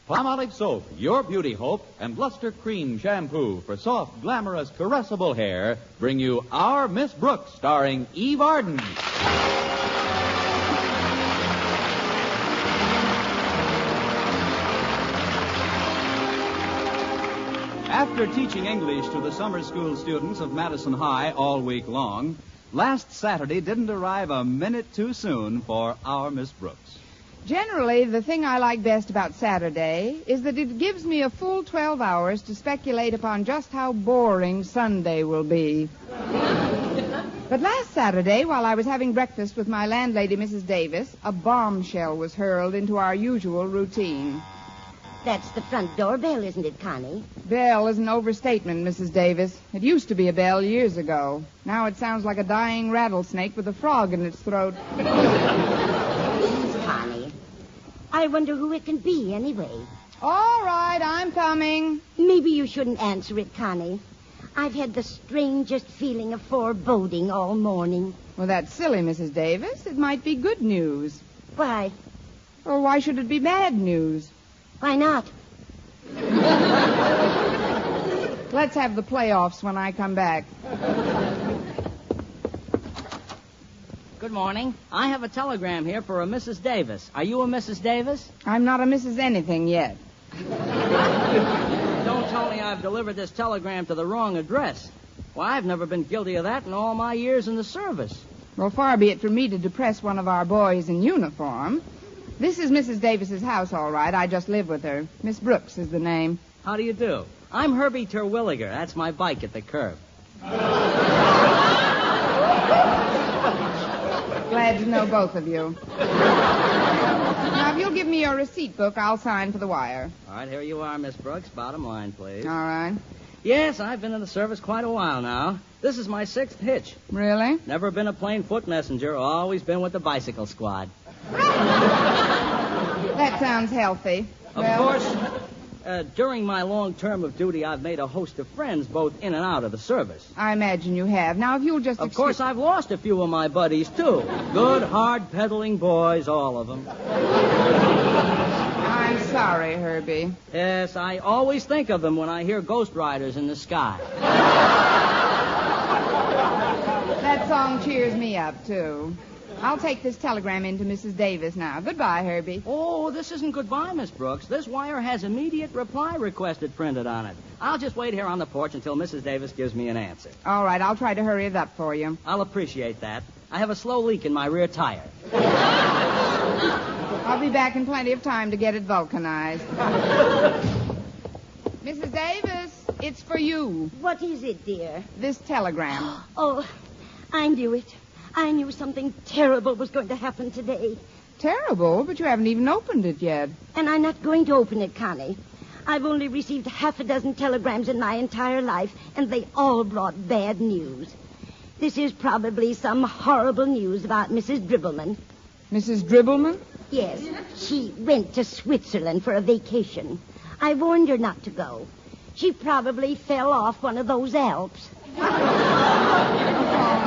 Palmolive Soap, your beauty hope, and Luster Cream Shampoo for soft, glamorous, caressable hair bring you Our Miss Brooks, starring Eve Arden. After teaching English to the summer school students of Madison High all week long, last Saturday didn't arrive a minute too soon for Our Miss Brooks. Generally, the thing I like best about Saturday is that it gives me a full 12 hours to speculate upon just how boring Sunday will be. But last Saturday, while I was having breakfast with my landlady, Mrs. Davis, a bombshell was hurled into our usual routine. That's the front door bell, isn't it, Connie? Bell is an overstatement, Mrs. Davis. It used to be a bell years ago. Now it sounds like a dying rattlesnake with a frog in its throat. Connie, I wonder who it can be, anyway. All right, I'm coming. Maybe you shouldn't answer it, Connie. I've had the strangest feeling of foreboding all morning. Well, that's silly, Mrs. Davis. It might be good news. Why? Or why should it be bad news? Why not? Let's have the playoffs when I come back. Good morning. I have a telegram here for a Mrs. Davis. Are you a Mrs. Davis? I'm not a Mrs. Anything yet. Don't tell me I've delivered this telegram to the wrong address. Well, I've never been guilty of that in all my years in the service. Well, far be it from me to depress one of our boys in uniform. This is Mrs. Davis's house, all right. I just live with her. Miss Brooks is the name. How do you do? I'm Herbie Terwilliger. That's my bike at the curb. Glad to know both of you. Now, if you'll give me your receipt book, I'll sign for the wire. All right, here you are, Miss Brooks. Bottom line, please. All right. Yes, I've been in the service quite a while now. This is my 6th hitch. Really? Never been a plain foot messenger. Always been with the bicycle squad. That sounds healthy. Of course, during my long term of duty, I've made a host of friends both in and out of the service. I imagine you have. Now, if you'll just... Of course, I've lost a few of my buddies, too. Good, hard-pedaling boys, all of them. I'm sorry, Herbie. Yes, I always think of them when I hear Ghost Riders in the Sky. That song cheers me up, too. I'll take this telegram in to Mrs. Davis now. Goodbye, Herbie. Oh, this isn't goodbye, Miss Brooks. This wire has immediate reply requested printed on it. I'll just wait here on the porch until Mrs. Davis gives me an answer. All right, I'll try to hurry it up for you. I'll appreciate that. I have a slow leak in my rear tire. I'll be back in plenty of time to get it vulcanized. Mrs. Davis, it's for you. What is it, dear? This telegram. Oh, I knew it. I knew something terrible was going to happen today. Terrible, but you haven't even opened it yet. And I'm not going to open it, Connie. I've only received half a dozen telegrams in my entire life, and they all brought bad news. This is probably some horrible news about Mrs. Dribbleman. Mrs. Dribbleman? Yes, she went to Switzerland for a vacation. I warned her not to go. She probably fell off one of those Alps. Oh,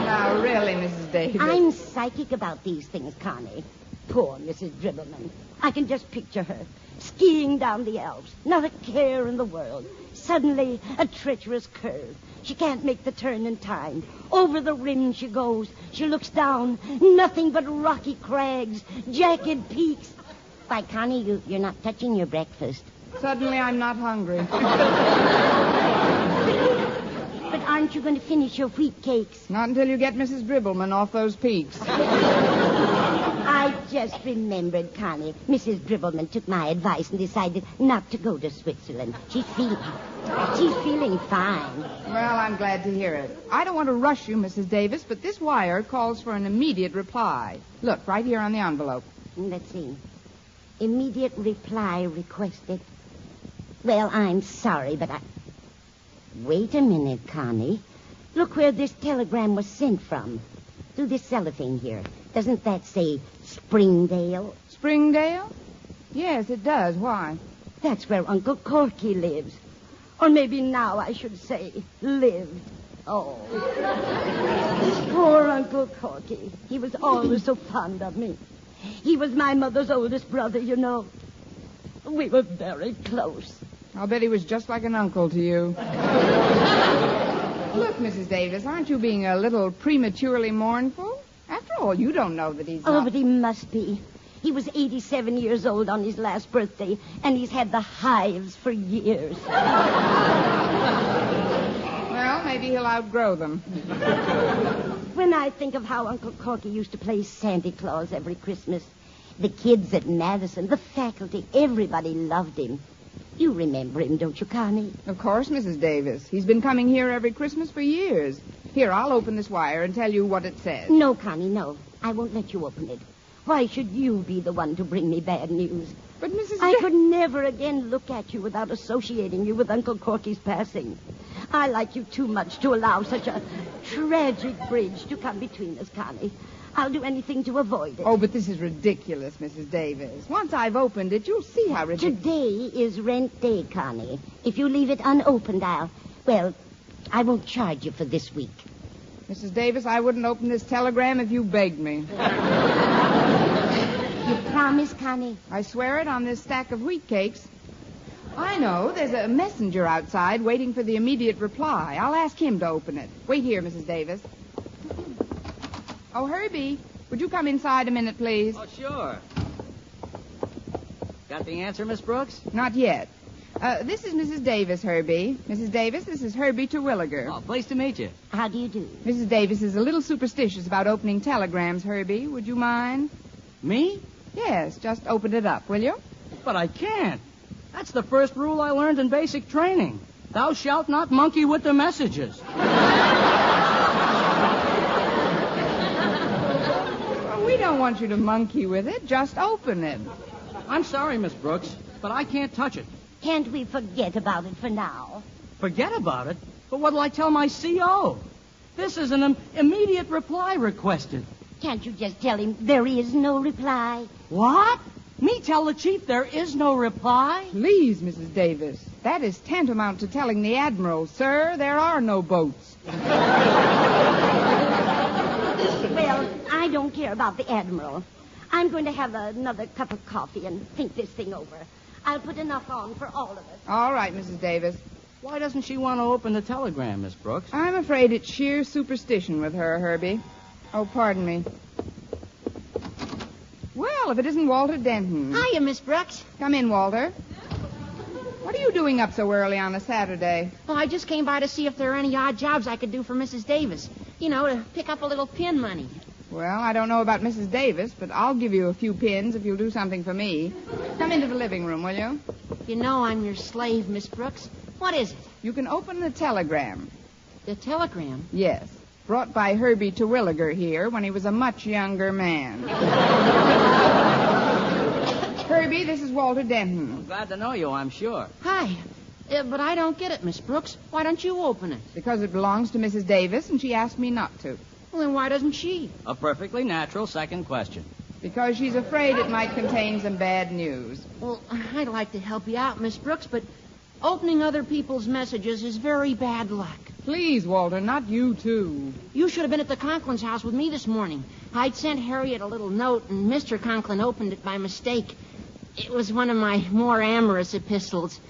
now, really, Mrs. Davis. I'm psychic about these things, Connie. Poor Mrs. Dribbleman. I can just picture her, skiing down the Alps, not a care in the world. Suddenly, a treacherous curve. She can't make the turn in time. Over the rim she goes. She looks down. Nothing but rocky crags, jagged peaks. Why, Connie, you're not touching your breakfast. Suddenly, I'm not hungry. But aren't you going to finish your wheat cakes? Not until you get Mrs. Dribbleman off those peaks. I just remembered, Connie. Mrs. Dribbleman took my advice and decided not to go to Switzerland. She's feeling fine. Well, I'm glad to hear it. I don't want to rush you, Mrs. Davis, but this wire calls for an immediate reply. Look, right here on the envelope. Let's see. Immediate reply requested. Well, I'm sorry, but Wait a minute, Connie. Look where this telegram was sent from. Through this cellophane here. Doesn't that say Springdale? Springdale? Yes, it does. Why? That's where Uncle Corky lives. Or maybe now I should say lived. Oh. Poor Uncle Corky. He was always so fond of me. He was my mother's oldest brother, you know. We were very close. I'll bet he was just like an uncle to you. Look, Mrs. Davis, aren't you being a little prematurely mournful? After all, you don't know that he's Oh, not... but he must be. He was 87 years old on his last birthday, and he's had the hives for years. Well, maybe he'll outgrow them. When I think of how Uncle Corky used to play Santa Claus every Christmas, the kids at Madison, the faculty, everybody loved him. You remember him, don't you, Connie? Of course, Mrs. Davis. He's been coming here every Christmas for years. Here, I'll open this wire and tell you what it says. No, Connie, no. I won't let you open it. Why should you be the one to bring me bad news? But, Mrs. I could never again look at you without associating you with Uncle Corky's passing. I like you too much to allow such a tragic bridge to come between us, Connie. I'll do anything to avoid it. Oh, but this is ridiculous, Mrs. Davis. Once I've opened it, you'll see how ridiculous... Today is rent day, Connie. If you leave it unopened, I won't charge you for this week. Mrs. Davis, I wouldn't open this telegram if you begged me. You promise, Connie? I swear it on this stack of wheat cakes. I know. There's a messenger outside waiting for the immediate reply. I'll ask him to open it. Wait here, Mrs. Davis. Oh, Herbie, would you come inside a minute, please? Oh, sure. Got the answer, Miss Brooks? Not yet. This is Mrs. Davis, Herbie. Mrs. Davis, this is Herbie Terwilliger. Oh, pleased to meet you. How do you do? Mrs. Davis is a little superstitious about opening telegrams, Herbie. Would you mind? Me? Yes, just open it up, will you? But I can't. That's the first rule I learned in basic training. Thou shalt not monkey with the messages. Well, we don't want you to monkey with it. Just open it. I'm sorry, Miss Brooks, but I can't touch it. Can't we forget about it for now? Forget about it? But what'll I tell my CO? This is an immediate reply requested. Can't you just tell him there is no reply? What? Me tell the chief there is no reply? Please, Mrs. Davis. That is tantamount to telling the Admiral, sir, there are no boats. Well, I don't care about the Admiral. I'm going to have another cup of coffee and think this thing over. I'll put enough on for all of us. All right, Mrs. Davis. Why doesn't she want to open the telegram, Miss Brooks? I'm afraid it's sheer superstition with her, Herbie. Oh, pardon me. Well, if it isn't Walter Denton. Hiya, Miss Brooks. Come in, Walter. What are you doing up so early on a Saturday? Well, I just came by to see if there are any odd jobs I could do for Mrs. Davis. You know, to pick up a little pin money. Well, I don't know about Mrs. Davis, but I'll give you a few pins if you'll do something for me. Come into the living room, will you? You know I'm your slave, Miss Brooks. What is it? You can open the telegram. The telegram? Yes. Brought by Herbie Terwilliger here when he was a much younger man. Herbie, this is Walter Denton. Glad to know you, I'm sure. Hi. But I don't get it, Miss Brooks. Why don't you open it? Because it belongs to Mrs. Davis, and she asked me not to. Well, then why doesn't she? A perfectly natural second question. Because she's afraid it might contain some bad news. Well, I'd like to help you out, Miss Brooks, but opening other people's messages is very bad luck. Please, Walter, not you, too. You should have been at the Conklins' house with me this morning. I'd sent Harriet a little note, and Mr. Conklin opened it by mistake. It was one of my more amorous epistles.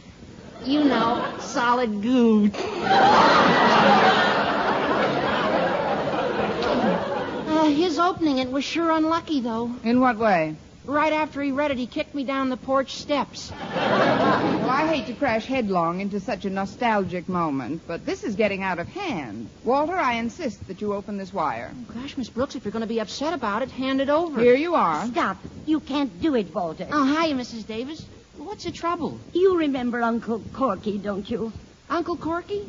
You know, solid goo. His opening it was sure unlucky, though. In what way? Right after he read it, he kicked me down the porch steps. Well, I hate to crash headlong into such a nostalgic moment, but this is getting out of hand. Walter, I insist that you open this wire. Oh, gosh, Miss Brooks, if you're going to be upset about it, hand it over. Here you are. Stop. You can't do it, Walter. Oh, hi, Mrs. Davis. What's the trouble? You remember Uncle Corky, don't you? Uncle Corky?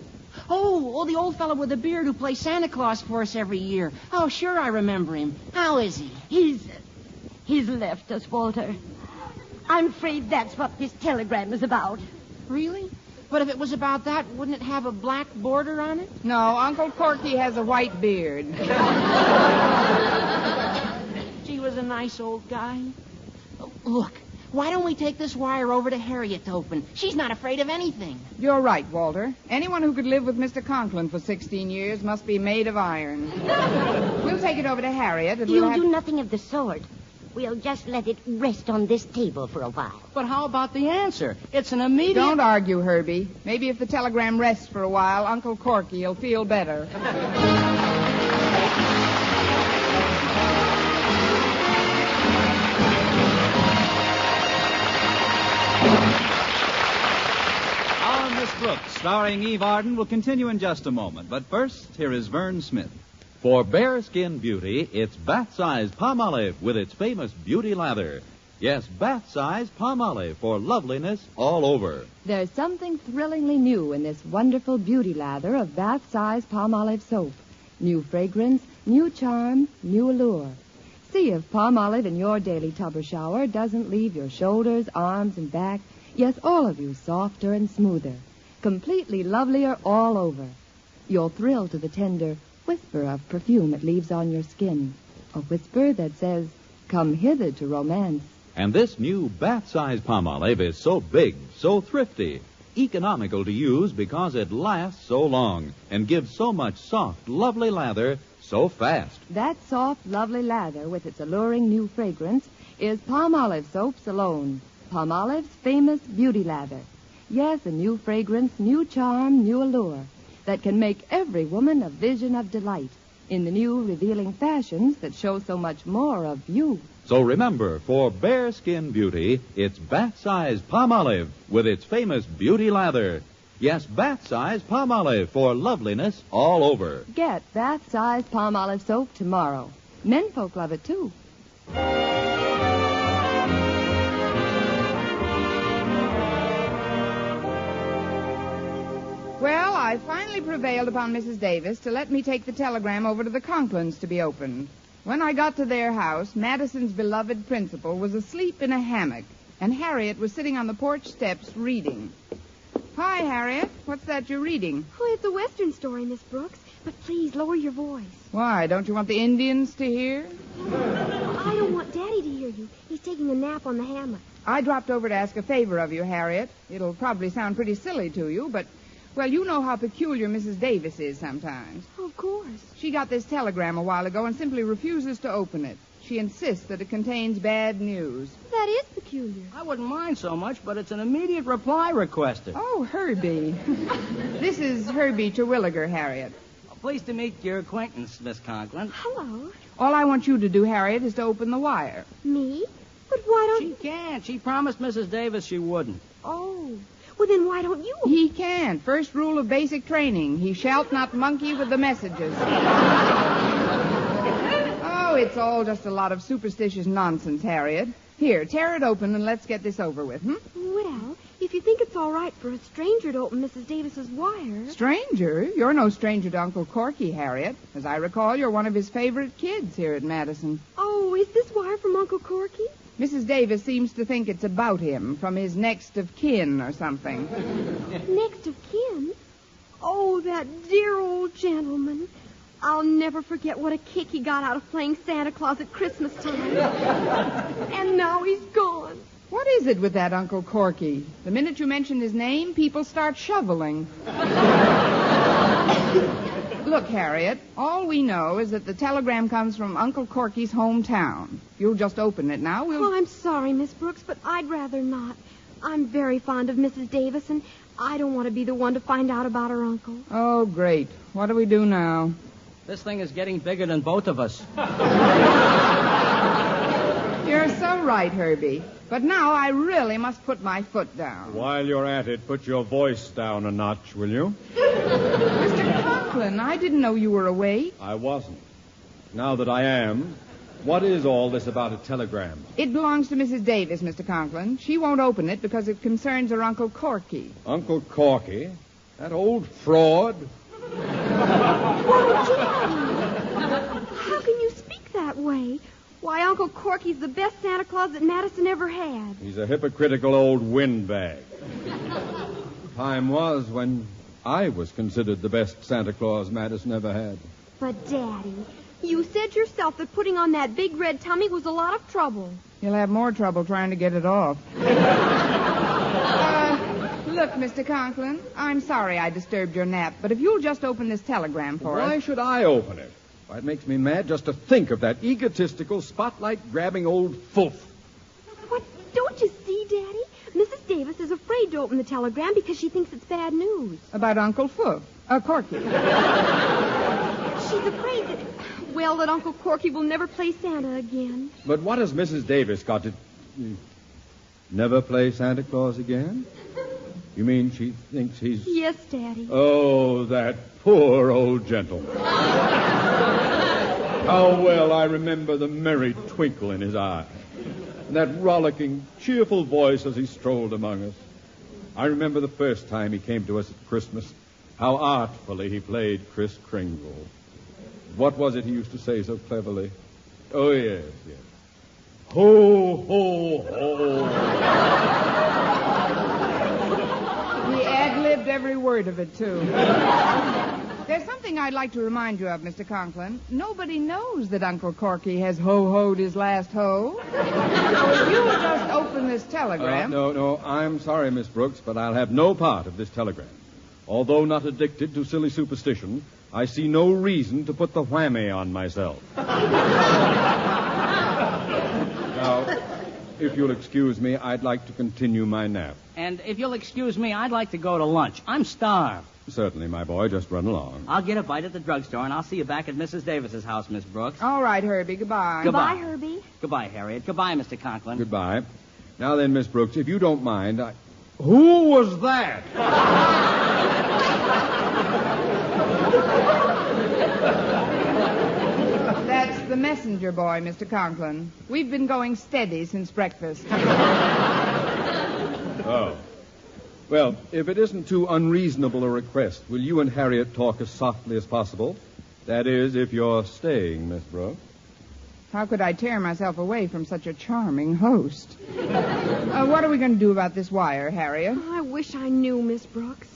Oh, the old fellow with the beard who plays Santa Claus for us every year. Oh, sure, I remember him. How is he? He's left us, Walter. I'm afraid that's what this telegram is about. Really? But if it was about that, wouldn't it have a black border on it? No, Uncle Corky has a white beard. He was a nice old guy. Oh, look, why don't we take this wire over to Harriet to open? She's not afraid of anything. You're right, Walter. Anyone who could live with Mr. Conklin for 16 years must be made of iron. We'll take it over to Harriet, and we'll You'll do nothing of the sort. We'll just let it rest on this table for a while. But how about the answer? It's an immediate... Don't argue, Herbie. Maybe if the telegram rests for a while, Uncle Corky will feel better. Our Miss Brooks, starring Eve Arden, will continue in just a moment. But first, here is Vern Smith. For bare skin beauty, it's bath-size Palmolive with its famous beauty lather. Yes, bath-size Palmolive for loveliness all over. There's something thrillingly new in this wonderful beauty lather of bath-size Palmolive soap. New fragrance, new charm, new allure. See if Palmolive in your daily tub or shower doesn't leave your shoulders, arms, and back, yes, all of you, softer and smoother. Completely lovelier all over. You'll thrill to the tender whisper of perfume it leaves on your skin. A whisper that says, come hither to romance. And this new bath-size Palmolive is so big, so thrifty, economical to use because it lasts so long and gives so much soft, lovely lather so fast. That soft, lovely lather with its alluring new fragrance is Palmolive soaps alone. Palmolive's famous beauty lather. Yes, a new fragrance, new charm, new allure that can make every woman a vision of delight in the new revealing fashions that show so much more of you. So remember, for bare skin beauty, it's bath-size Palmolive with its famous beauty lather. Yes, bath-size Palmolive for loveliness all over. Get bath-size Palmolive soap tomorrow. Menfolk love it, too. Well, I finally prevailed upon Mrs. Davis to let me take the telegram over to the Conklins to be opened. When I got to their house, Madison's beloved principal was asleep in a hammock, and Harriet was sitting on the porch steps reading. Hi, Harriet. What's that you're reading? Oh, it's a Western story, Miss Brooks. But please, lower your voice. Why, don't you want the Indians to hear? I don't want Daddy to hear you. He's taking a nap on the hammock. I dropped over to ask a favor of you, Harriet. It'll probably sound pretty silly to you, but, well, you know how peculiar Mrs. Davis is sometimes. Oh, of course. She got this telegram a while ago and simply refuses to open it. She insists that it contains bad news. That is peculiar. I wouldn't mind so much, but it's an immediate reply requested. Oh, Herbie. This is Herbie Terwilliger, Harriet. Pleased to meet your acquaintance, Miss Conklin. Hello. All I want you to do, Harriet, is to open the wire. Me? But why don't... She can't. She promised Mrs. Davis she wouldn't. Oh. Well, then why don't you? He can't. First rule of basic training. He shalt not monkey with the messages. Oh, it's all just a lot of superstitious nonsense, Harriet. Here, tear it open and let's get this over with, Well, if you think it's all right for a stranger to open Mrs. Davis's wire... Stranger? You're no stranger to Uncle Corky, Harriet. As I recall, you're one of his favorite kids here at Madison. Oh, is this wire from Uncle Corky? Mrs. Davis seems to think it's about him, from his next of kin or something. Next of kin? Oh, that dear old gentleman. I'll never forget what a kick he got out of playing Santa Claus at Christmas time. And now he's gone. What is it with that Uncle Corky? The minute you mention his name, people start shoveling. Look, Harriet, all we know is that the telegram comes from Uncle Corky's hometown. If you'll just open it now, we'll... Oh, I'm sorry, Miss Brooks, but I'd rather not. I'm very fond of Mrs. Davis, and I don't want to be the one to find out about her uncle. Oh, great. What do we do now? This thing is getting bigger than both of us. You're so right, Herbie. But now I really must put my foot down. While you're at it, put your voice down a notch, will you? Mr. Conklin, I didn't know you were awake. I wasn't. Now that I am, what is all this about a telegram? It belongs to Mrs. Davis, Mr. Conklin. She won't open it because it concerns her Uncle Corky. Uncle Corky? That old fraud? Why, Daddy, how can you speak that way? Why, Uncle Corky's the best Santa Claus that Madison ever had. He's a hypocritical old windbag. Time was when I was considered the best Santa Claus Madison ever had. But, Daddy, you said yourself that putting on that big red tummy was a lot of trouble. You'll have more trouble trying to get it off. Look, Mr. Conklin, I'm sorry I disturbed your nap, but if you'll just open this telegram for us... Why should I open it? Why, it makes me mad just to think of that egotistical, spotlight-grabbing old fulf. What? Don't you see, Daddy? Mrs. Davis is afraid to open the telegram because she thinks it's bad news. About Uncle Corky. She's afraid that Uncle Corky will never play Santa again. But what has Mrs. Davis got to... Never play Santa Claus again? You mean she thinks he's... Yes, Daddy. Oh, that poor old gentleman. How well I remember the merry twinkle in his eye. And that rollicking, cheerful voice as he strolled among us. I remember the first time he came to us at Christmas, how artfully he played Kris Kringle. What was it he used to say so cleverly? Oh, yes. Ho, ho, ho. He ad-libbed every word of it, too. There's something I'd like to remind you of, Mr. Conklin. Nobody knows that Uncle Corky has ho-hoed his last ho. So if you will just open this telegram... No, I'm sorry, Miss Brooks, but I'll have no part of this telegram. Although not addicted to silly superstition, I see no reason to put the whammy on myself. Now, if you'll excuse me, I'd like to continue my nap. And if you'll excuse me, I'd like to go to lunch. I'm starved. Certainly, my boy. Just run along. I'll get a bite at the drugstore, and I'll see you back at Mrs. Davis's house, Miss Brooks. All right, Herbie. Goodbye. Goodbye, Herbie. Goodbye, Harriet. Goodbye, Mr. Conklin. Goodbye. Now then, Miss Brooks, if you don't mind, Who was that? That's the messenger boy, Mr. Conklin. We've been going steady since breakfast. Oh. Well, if it isn't too unreasonable a request, will you and Harriet talk as softly as possible? That is, if you're staying, Miss Brooks. How could I tear myself away from such a charming host? What are we going to do about this wire, Harriet? I wish I knew, Miss Brooks.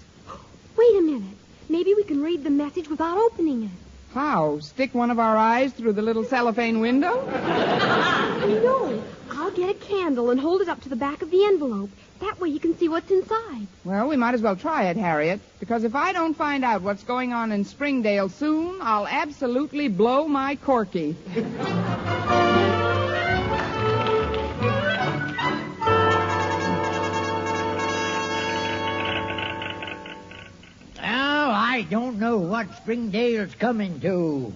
Wait a minute. Maybe we can read the message without opening it. How? Stick one of our eyes through the little cellophane window? No. I'll get a candle and hold it up to the back of the envelope. That way you can see what's inside. Well, we might as well try it, Harriet, because if I don't find out what's going on in Springdale soon, I'll absolutely blow my corky. Well, I don't know what Springdale's coming to.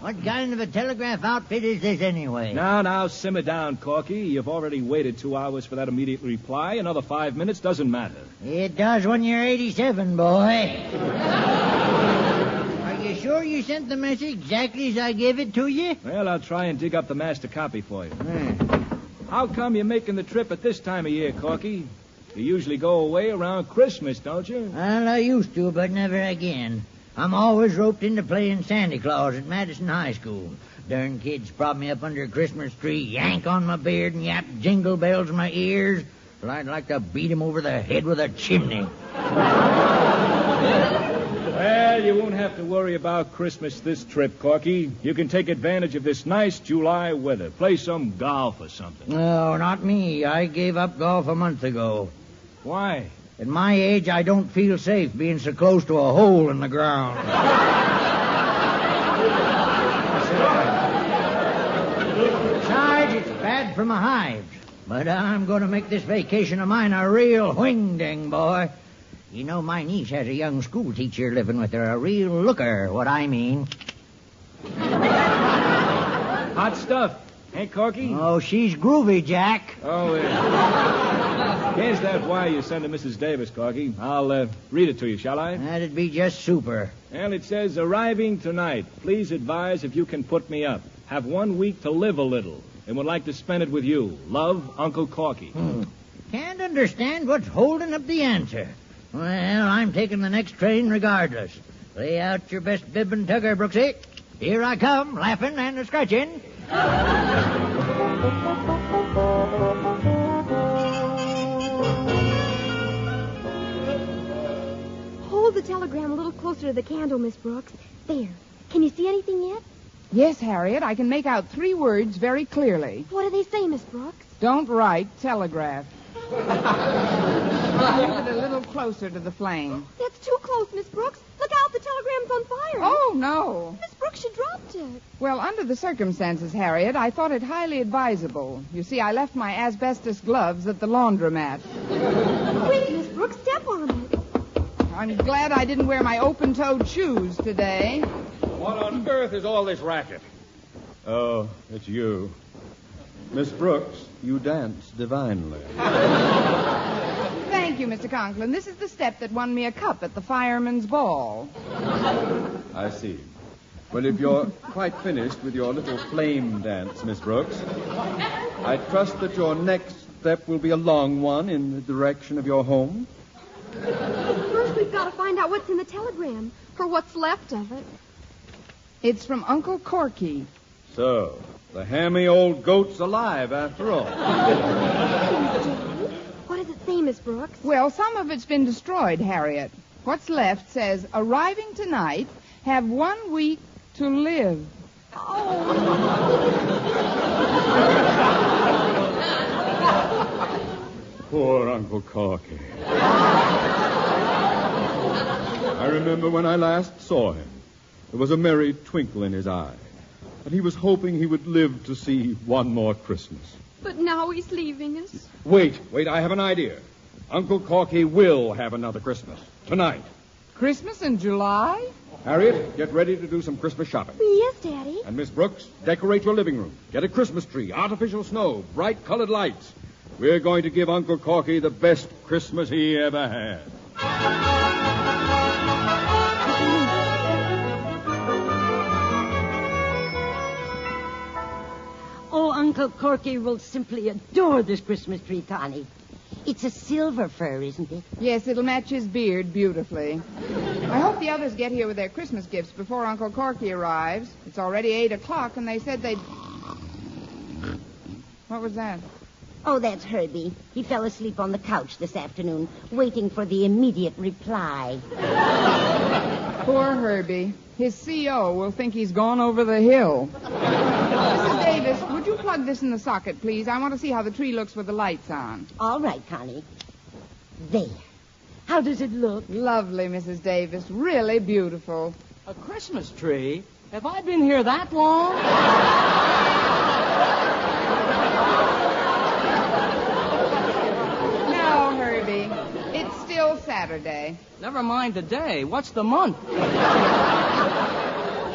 What kind of a telegraph outfit is this anyway? Now, simmer down, Corky. You've already waited 2 hours for that immediate reply. Another 5 minutes doesn't matter. It does when you're 87, boy. Are you sure you sent the message exactly as I gave it to you? Well, I'll try and dig up the master copy for you. How come you're making the trip at this time of year, Corky? You usually go away around Christmas, don't you? Well, I used to, but never again. I'm always roped into playing Santa Claus at Madison High School. Darn kids prop me up under a Christmas tree, yank on my beard, and yap jingle bells in my ears. Well, I'd like to beat 'em over the head with a chimney. Well, you won't have to worry about Christmas this trip, Corky. You can take advantage of this nice July weather. Play some golf or something. No, not me. I gave up golf a month ago. Why? At my age, I don't feel safe being so close to a hole in the ground. Besides, it's bad for my hives. But I'm going to make this vacation of mine a real wing-ding, boy. You know, my niece has a young school teacher living with her, a real looker, what I mean. Hot stuff. Ain't Corky? Oh, she's groovy, Jack. Oh, here's that wire you sent to Mrs. Davis, Corky. I'll read it to you, shall I? That'd be just super. Well, it says, arriving tonight. Please advise if you can put me up. Have 1 week to live a little, and would like to spend it with you. Love, Uncle Corky. Can't understand what's holding up the answer. Well, I'm taking the next train regardless. Lay out your best bib and tugger, Brooksy. Here I come, laughing and a-scratching. Hold the telegram a little closer to the candle, Miss Brooks. There. Can you see anything yet? Yes, Harriet, I can make out 3 words very clearly. What do they say, Miss Brooks? Don't write, telegraph. Move it a little closer to the flame. That's too close, Miss Brooks. Look out, the telegram's on fire. Oh, no. Miss Brooks, Brooks, you dropped it. Well, under the circumstances, Harriet, I thought it highly advisable. You see, I left my asbestos gloves at the laundromat. Quick, Miss Brooks, step on it. I'm glad I didn't wear my open-toed shoes today. What on earth is all this racket? Oh, it's you. Miss Brooks, you dance divinely. Thank you, Mr. Conklin. This is the step that won me a cup at the fireman's ball. I see. Well, if you're quite finished with your little flame dance, Miss Brooks, I trust that your next step will be a long one in the direction of your home. First, we've got to find out what's in the telegram, or what's left of it. It's from Uncle Corky. So, the hammy old goat's alive after all. What does it say, Miss Brooks? Well, some of it's been destroyed, Harriet. What's left says, arriving tonight, have 1 week to live. Poor Uncle Corky. I remember when I last saw him. There was a merry twinkle in his eye. And he was hoping he would live to see one more Christmas. But now he's leaving us. Wait, I have an idea. Uncle Corky will have another Christmas. Tonight. Christmas in July? Harriet, get ready to do some Christmas shopping. Yes, Daddy. And Miss Brooks, decorate your living room. Get a Christmas tree, artificial snow, bright colored lights. We're going to give Uncle Corky the best Christmas he ever had. Oh, Uncle Corky will simply adore this Christmas tree, Connie. It's a silver fir, isn't it? Yes, it'll match his beard beautifully. I hope the others get here with their Christmas gifts before Uncle Corky arrives. It's already 8 o'clock, and they said they'd... What was that? Oh, that's Herbie. He fell asleep on the couch this afternoon, waiting for the immediate reply. Poor Herbie. His CO will think he's gone over the hill. Mrs. Davis, would you plug this in the socket, please? I want to see how the tree looks with the lights on. All right, Connie. There. How does it look? Lovely, Mrs. Davis. Really beautiful. A Christmas tree? Have I been here that long? No, Herbie. It's still Saturday. Never mind the day. What's the month?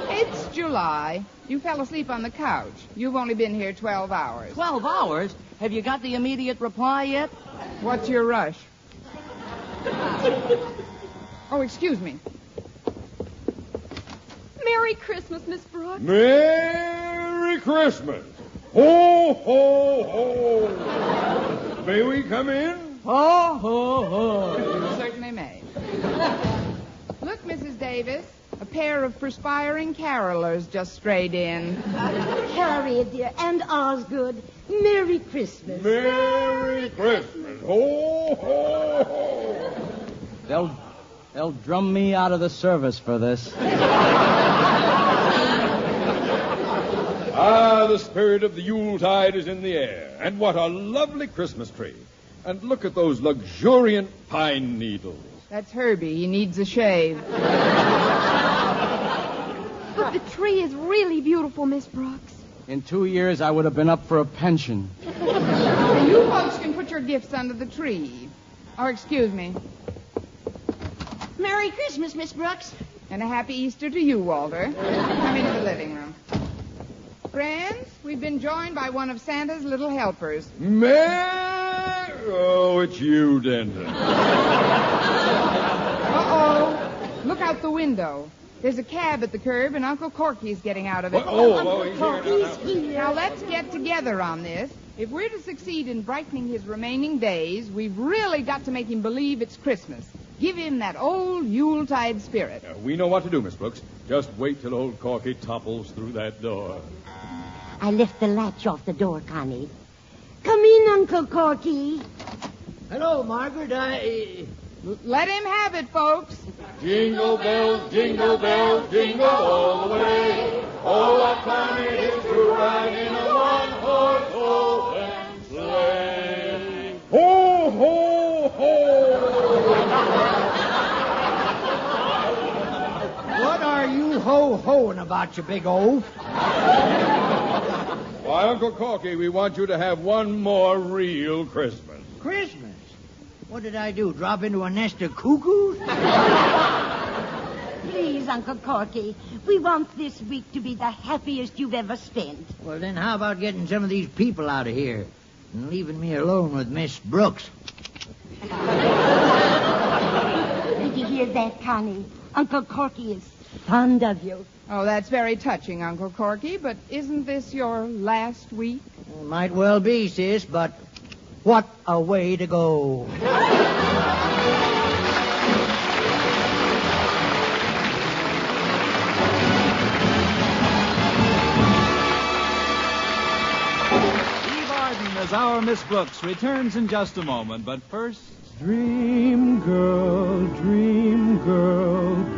It's July. You fell asleep on the couch. You've only been here 12 hours. 12 hours? Have you got the immediate reply yet? What's your rush? Oh, excuse me. Merry Christmas, Miss Brooks. Merry Christmas. Ho, ho, ho. May we come in? Ho, ho, ho. You certainly may. Look, Mrs. Davis. A pair of perspiring carolers just strayed in. Harriet, dear, and Osgood, Merry Christmas. Merry Christmas. Ho, ho, ho. They'll drum me out of the service for this. Ah, the spirit of the Yuletide is in the air. And what a lovely Christmas tree. And look at those luxuriant pine needles. That's Herbie. He needs a shave. But the tree is really beautiful, Miss Brooks. In 2 years, I would have been up for a pension. You folks can put your gifts under the tree. Or, excuse me. Merry Christmas, Miss Brooks. And a happy Easter to you, Walter. Come into the living room. Friends, we've been joined by one of Santa's little helpers. Oh, it's you, Denton. Uh-oh. Look out the window. There's a cab at the curb, and Uncle Corky's getting out of it. He's here. Now, let's get together on this. If we're to succeed in brightening his remaining days, we've really got to make him believe it's Christmas. Give him that old Yuletide spirit. We know what to do, Miss Brooks. Just wait till old Corky topples through that door. I left the latch off the door, Connie. Come in, Uncle Corky. Hello, Margaret. Let him have it, folks. Jingle bells, jingle all the way. Oh, what fun it is to ride in a one-horse open sleigh. Ho, ho, ho! What are you ho-hoing about, you big oaf. Why, Uncle Corky, we want you to have one more real Christmas. Christmas? What did I do, drop into a nest of cuckoos? Please, Uncle Corky, we want this week to be the happiest you've ever spent. Well, then how about getting some of these people out of here and leaving me alone with Miss Brooks? Did you hear that, Connie? Uncle Corky is fond of you. Oh, that's very touching, Uncle Corky, but isn't this your last week? Might well be, sis, but what a way to go. As our Miss Brooks returns in just a moment, but first... Dream girl,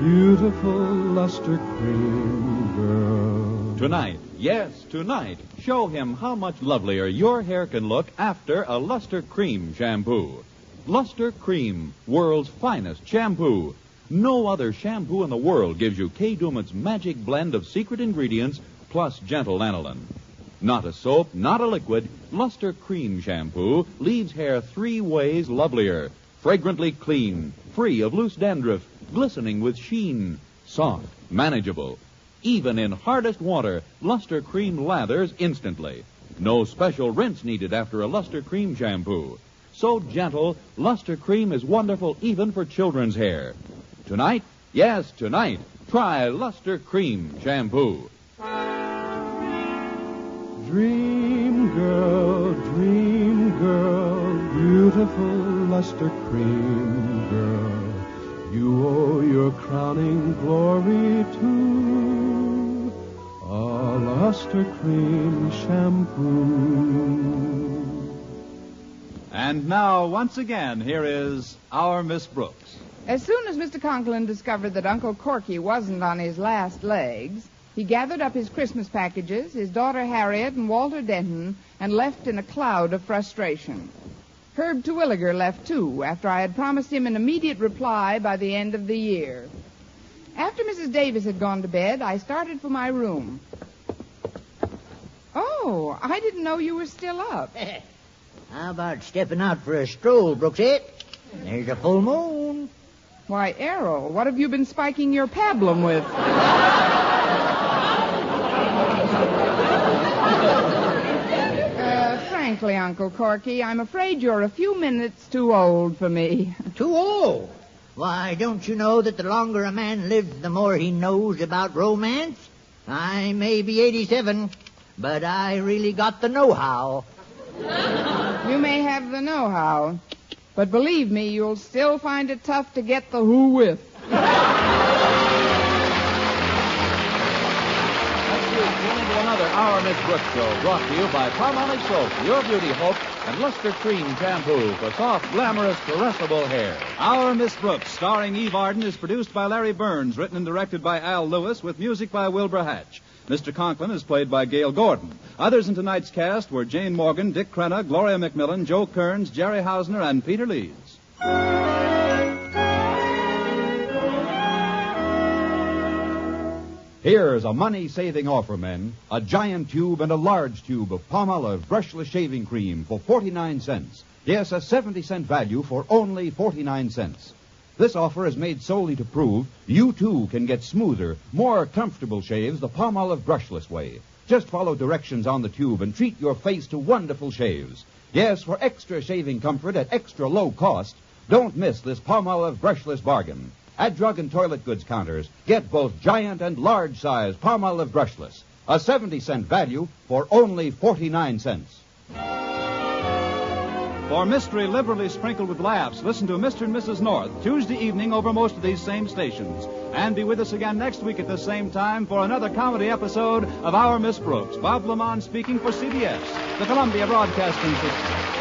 beautiful luster cream girl. Tonight, yes, tonight, show him how much lovelier your hair can look after a Luster Cream shampoo. Luster Cream, world's finest shampoo. No other shampoo in the world gives you Kay Daumit's magic blend of secret ingredients plus gentle lanolin. Not a soap, not a liquid, Luster Cream shampoo leaves hair 3 ways lovelier. Fragrantly clean, free of loose dandruff, glistening with sheen, soft, manageable. Even in hardest water, Luster Cream lathers instantly. No special rinse needed after a Luster Cream shampoo. So gentle, Luster Cream is wonderful even for children's hair. Tonight, yes, tonight, try Luster Cream shampoo. Dream girl, beautiful luster cream girl. You owe your crowning glory to a luster cream shampoo. And now, once again, here is our Miss Brooks. As soon as Mr. Conklin discovered that Uncle Corky wasn't on his last legs, he gathered up his Christmas packages, his daughter Harriet, and Walter Denton, and left in a cloud of frustration. Herb Terwilliger left, too, after I had promised him an immediate reply by the end of the year. After Mrs. Davis had gone to bed, I started for my room. Oh, I didn't know you were still up. How about stepping out for a stroll, Brooksette? There's a full moon. Why, Errol, what have you been spiking your pablum with? Frankly, Uncle Corky, I'm afraid you're a few minutes too old for me. Too old? Why, don't you know that the longer a man lives, the more he knows about romance? I may be 87, but I really got the know-how. You may have the know-how, but believe me, you'll still find it tough to get the who with. Another Our Miss Brooks show brought to you by Palmolive Soap, your beauty hope, and Luster Cream shampoo for soft, glamorous, caressable hair. Our Miss Brooks, starring Eve Arden, is produced by Larry Burns, written and directed by Al Lewis, with music by Wilbur Hatch. Mr. Conklin is played by Gail Gordon. Others in tonight's cast were Jane Morgan, Dick Crenna, Gloria McMillan, Joe Kearns, Jerry Hausner, and Peter Leeds. Here's a money-saving offer, men. A giant tube and a large tube of Palmolive brushless shaving cream for 49 cents. Yes, a 70-cent value for only 49 cents. This offer is made solely to prove you, too, can get smoother, more comfortable shaves the Palmolive brushless way. Just follow directions on the tube and treat your face to wonderful shaves. Yes, for extra shaving comfort at extra low cost, don't miss this Palmolive brushless bargain. At drug and toilet goods counters, get both giant and large size Palmolive brushless. A 70-cent value for only 49 cents. For mystery liberally sprinkled with laughs, listen to Mr. and Mrs. North Tuesday evening over most of these same stations. And be with us again next week at the same time for another comedy episode of Our Miss Brooks. Bob Lamont speaking for CBS, the Columbia Broadcasting System.